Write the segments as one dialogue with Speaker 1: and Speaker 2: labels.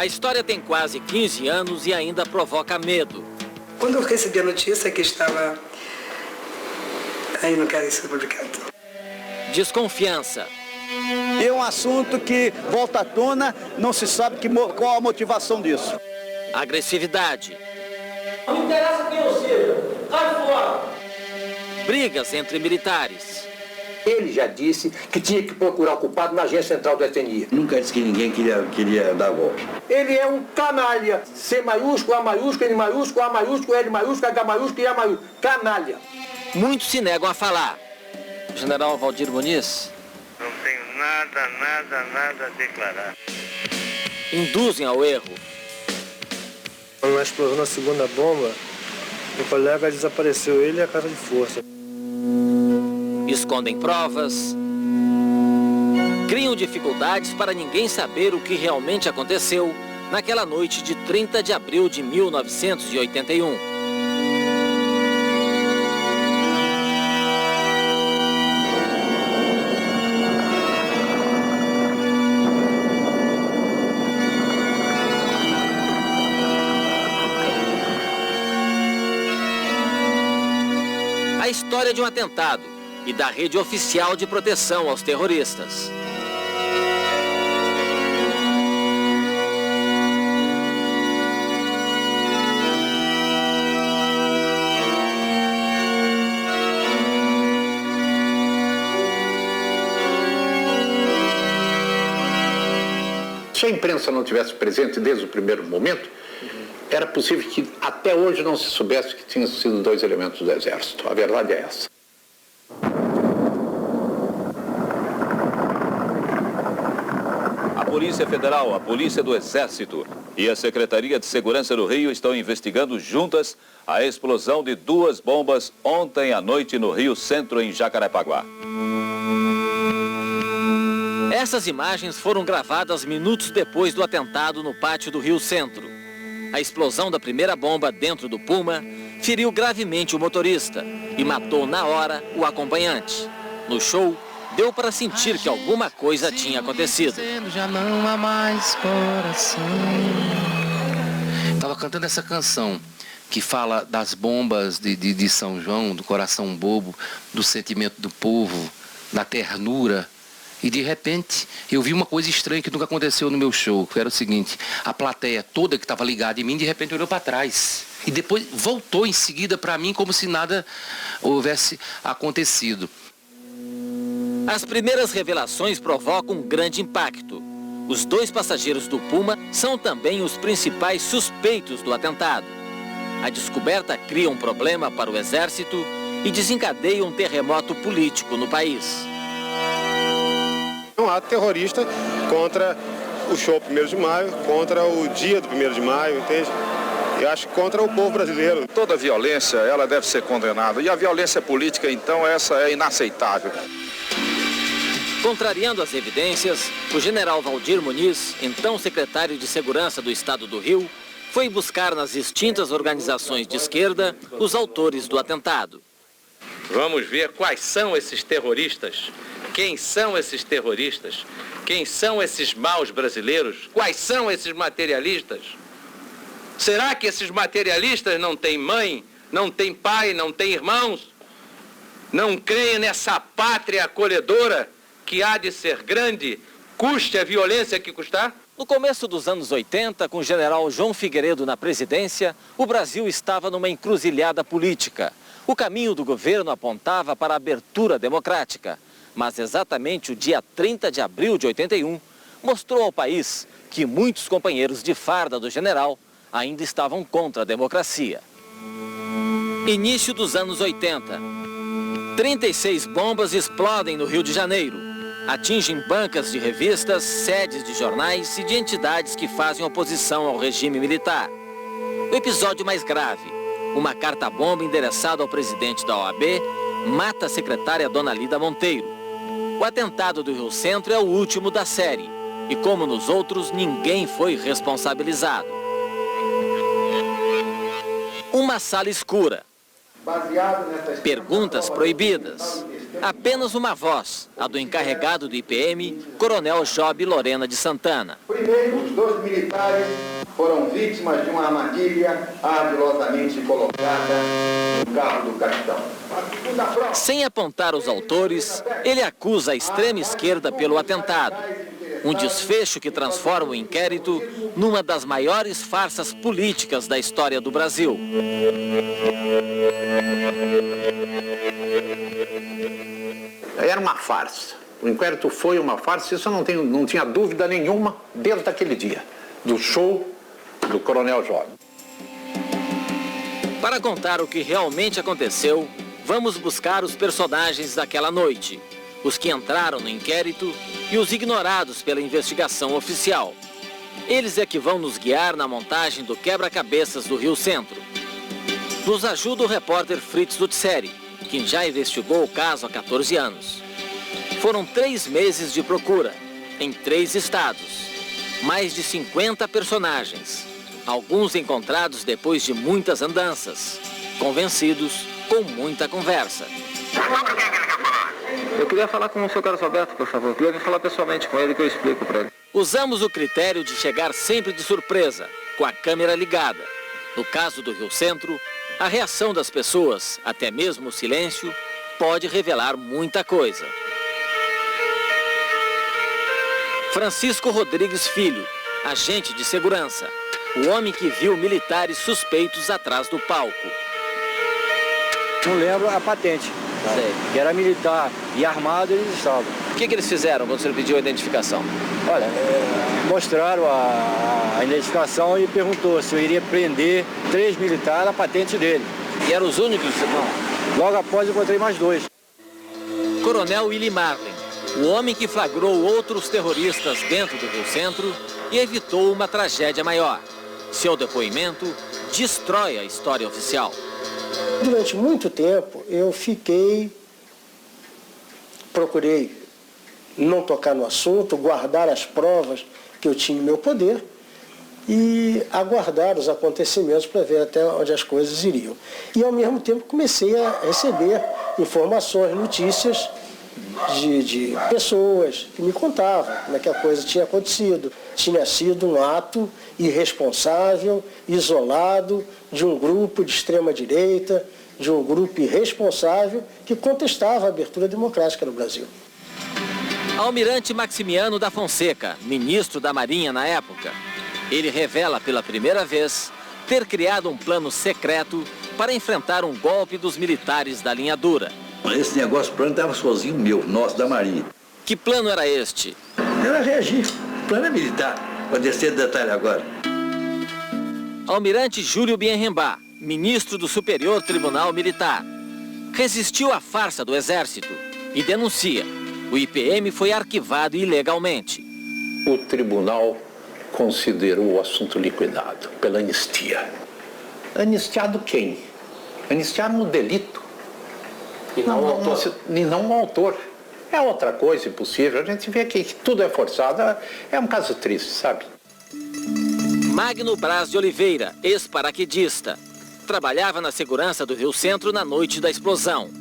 Speaker 1: história tem quase 15 anos e ainda provoca medo.
Speaker 2: Quando eu recebi a notícia que estava... Aí não quero isso publicado.
Speaker 1: Desconfiança.
Speaker 3: É um assunto que volta à tona, não se sabe qual a motivação disso.
Speaker 1: Agressividade.
Speaker 4: Não interessa quem eu seja, sai fora.
Speaker 1: Brigas entre militares.
Speaker 5: Ele já disse que tinha que procurar o culpado na agência central do FNI.
Speaker 3: Nunca disse que ninguém queria dar golpe.
Speaker 5: Ele é um canalha. C maiúsculo, A maiúsculo, N maiúsculo, A maiúsculo, L maiúsculo, H maiúsculo e A maiúsculo. Canalha.
Speaker 1: Muitos se negam a falar. General Valdir Muniz.
Speaker 6: Não tenho nada a declarar.
Speaker 1: Induzem ao erro.
Speaker 7: Na explosão da segunda bomba, o colega desapareceu, ele e a casa de força.
Speaker 1: Escondem provas. Criam dificuldades para ninguém saber o que realmente aconteceu naquela noite de 30 de abril de 1981. A história de um atentado e da rede oficial de proteção aos terroristas.
Speaker 8: Se a imprensa não tivesse presente desde o primeiro momento, era possível que até hoje não se soubesse que tinham sido 2 elementos do Exército. A verdade é essa.
Speaker 9: A Polícia Federal, a Polícia do Exército e a Secretaria de Segurança do Rio estão investigando juntas a explosão de 2 bombas ontem à noite no Rio Centro, em Jacarepaguá.
Speaker 1: Essas imagens foram gravadas minutos depois do atentado no pátio do Rio Centro. A explosão da primeira bomba dentro do Puma feriu gravemente o motorista e matou na hora o acompanhante. No show, deu para sentir que alguma coisa tinha acontecido.
Speaker 10: Já não há mais coração. Estava cantando essa canção que fala das bombas de São João, do coração bobo, do sentimento do povo, da ternura. E de repente, eu vi uma coisa estranha que nunca aconteceu no meu show, que era o seguinte: a plateia toda que estava ligada em mim, de repente olhou para trás. E depois voltou em seguida para mim como se nada houvesse acontecido.
Speaker 1: As primeiras revelações provocam um grande impacto. Os 2 passageiros do Puma são também os principais suspeitos do atentado. A descoberta cria um problema para o Exército e desencadeia um terremoto político no país.
Speaker 7: Um ato terrorista contra o show 1º de maio, contra o dia do 1º de maio, entende? Eu acho que contra o povo brasileiro.
Speaker 9: Toda violência, ela deve ser condenada. E a violência política, então, essa é inaceitável.
Speaker 1: Contrariando as evidências, o general Valdir Muniz, então secretário de Segurança do Estado do Rio, foi buscar nas extintas organizações de esquerda os autores do atentado.
Speaker 11: Vamos ver quais são esses terroristas. Quem são esses terroristas? Quem são esses maus brasileiros? Quais são esses materialistas? Será que esses materialistas não têm mãe, não têm pai, não têm irmãos? Não creem nessa pátria acolhedora que há de ser grande, custe a violência que custar?
Speaker 1: No começo dos anos 80, com o general João Figueiredo na presidência, o Brasil estava numa encruzilhada política. O caminho do governo apontava para a abertura democrática. Mas exatamente o dia 30 de abril de 81 mostrou ao país que muitos companheiros de farda do general ainda estavam contra a democracia. Início dos anos 80. 36 bombas explodem no Rio de Janeiro. Atingem bancas de revistas, sedes de jornais e de entidades que fazem oposição ao regime militar. O episódio mais grave: uma carta-bomba endereçada ao presidente da OAB mata a secretária Dona Lida Monteiro. O atentado do Rio Centro é o último da série. E como nos outros, ninguém foi responsabilizado. Uma sala escura. Perguntas proibidas. Apenas uma voz, a do encarregado do IPM, Coronel Job Lorena de Santana.
Speaker 8: Primeiro, os 2 militares foram vítimas de uma armadilha ardilosamente colocada no carro do capitão.
Speaker 1: Sem apontar os autores, ele acusa a extrema esquerda pelo atentado. Um desfecho que transforma o inquérito numa das maiores farsas políticas da história do Brasil.
Speaker 8: Era uma farsa. O inquérito foi uma farsa, isso não tinha dúvida nenhuma desde aquele dia, do show do Coronel Job.
Speaker 1: Para contar o que realmente aconteceu, vamos buscar os personagens daquela noite. Os que entraram no inquérito e os ignorados pela investigação oficial. Eles é que vão nos guiar na montagem do quebra-cabeças do Rio Centro. Nos ajuda o repórter Fritz Lutzeri, que já investigou o caso há 14 anos. Foram 3 meses de procura, em 3 estados. Mais de 50 personagens, alguns encontrados depois de muitas andanças, convencidos com muita conversa.
Speaker 12: Eu queria falar com o seu Carlos Alberto, por favor. Eu queria falar pessoalmente com ele, que eu explico para ele.
Speaker 1: Usamos o critério de chegar sempre de surpresa, com a câmera ligada. No caso do Rio Centro, a reação das pessoas, até mesmo o silêncio, pode revelar muita coisa. Francisco Rodrigues Filho, agente de segurança. O homem que viu militares suspeitos atrás do palco.
Speaker 13: Não lembro a patente, que era militar e armado eles estavam.
Speaker 1: O que eles fizeram quando você pediu a identificação?
Speaker 13: Olha, mostraram a identificação e perguntou se eu iria prender 3 militares, a patente dele.
Speaker 1: E eram os únicos?
Speaker 13: Não. Logo após eu encontrei mais 2.
Speaker 1: Coronel Willy Marlin, o homem que flagrou outros terroristas dentro do Rio Centro e evitou uma tragédia maior. Seu depoimento destrói a história oficial.
Speaker 14: Durante muito tempo eu procurei não tocar no assunto, guardar as provas que eu tinha em meu poder e aguardar os acontecimentos para ver até onde as coisas iriam. E ao mesmo tempo comecei a receber informações, notícias de pessoas que me contavam como é que a coisa tinha acontecido. Tinha sido um ato irresponsável, isolado, de um grupo de extrema-direita, de um grupo irresponsável que contestava a abertura democrática no Brasil.
Speaker 1: Almirante Maximiano da Fonseca, ministro da Marinha na época. Ele revela pela primeira vez ter criado um plano secreto para enfrentar um golpe dos militares da linha dura.
Speaker 15: Esse negócio, o plano estava sozinho meu, nosso, da Marinha.
Speaker 1: Que plano era este?
Speaker 15: Era reagir. O plano é militar. Vou descer de detalhe agora.
Speaker 1: Almirante Júlio Bienrembá, ministro do Superior Tribunal Militar. Resistiu à farsa do Exército e denuncia. O IPM foi arquivado ilegalmente.
Speaker 8: O tribunal considerou o assunto liquidado pela anistia. Anistiado quem? Anistiaram o delito. E não o autor. É outra coisa impossível. A gente vê que tudo é forçado. É um caso triste, sabe?
Speaker 1: Magno Braz de Oliveira, ex-paraquedista. Trabalhava na segurança do Rio Centro na noite da explosão.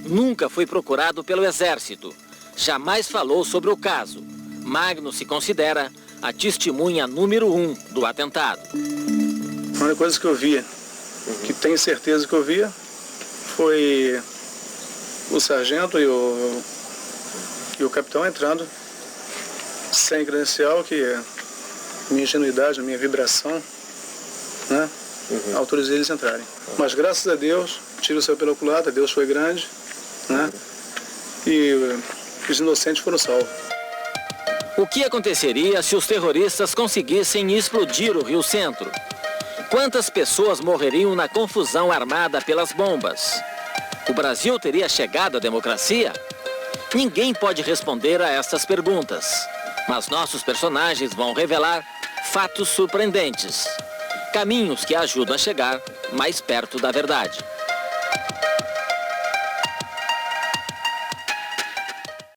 Speaker 1: Nunca foi procurado pelo Exército. Jamais falou sobre o caso. Magno se considera a testemunha número 1 do atentado.
Speaker 16: A única coisa que eu via, que tenho certeza que eu via, foi o sargento e o capitão entrando sem credencial, que minha ingenuidade, a minha vibração, né, autorizei eles a entrarem. Mas graças a Deus, tiro o céu pela culatra, Deus foi grande, né, e os inocentes foram salvos.
Speaker 1: O que aconteceria se os terroristas conseguissem explodir o Rio Centro? Quantas pessoas morreriam na confusão armada pelas bombas? O Brasil teria chegado à democracia? Ninguém pode responder a estas perguntas. Mas nossos personagens vão revelar fatos surpreendentes. Caminhos que ajudam a chegar mais perto da verdade.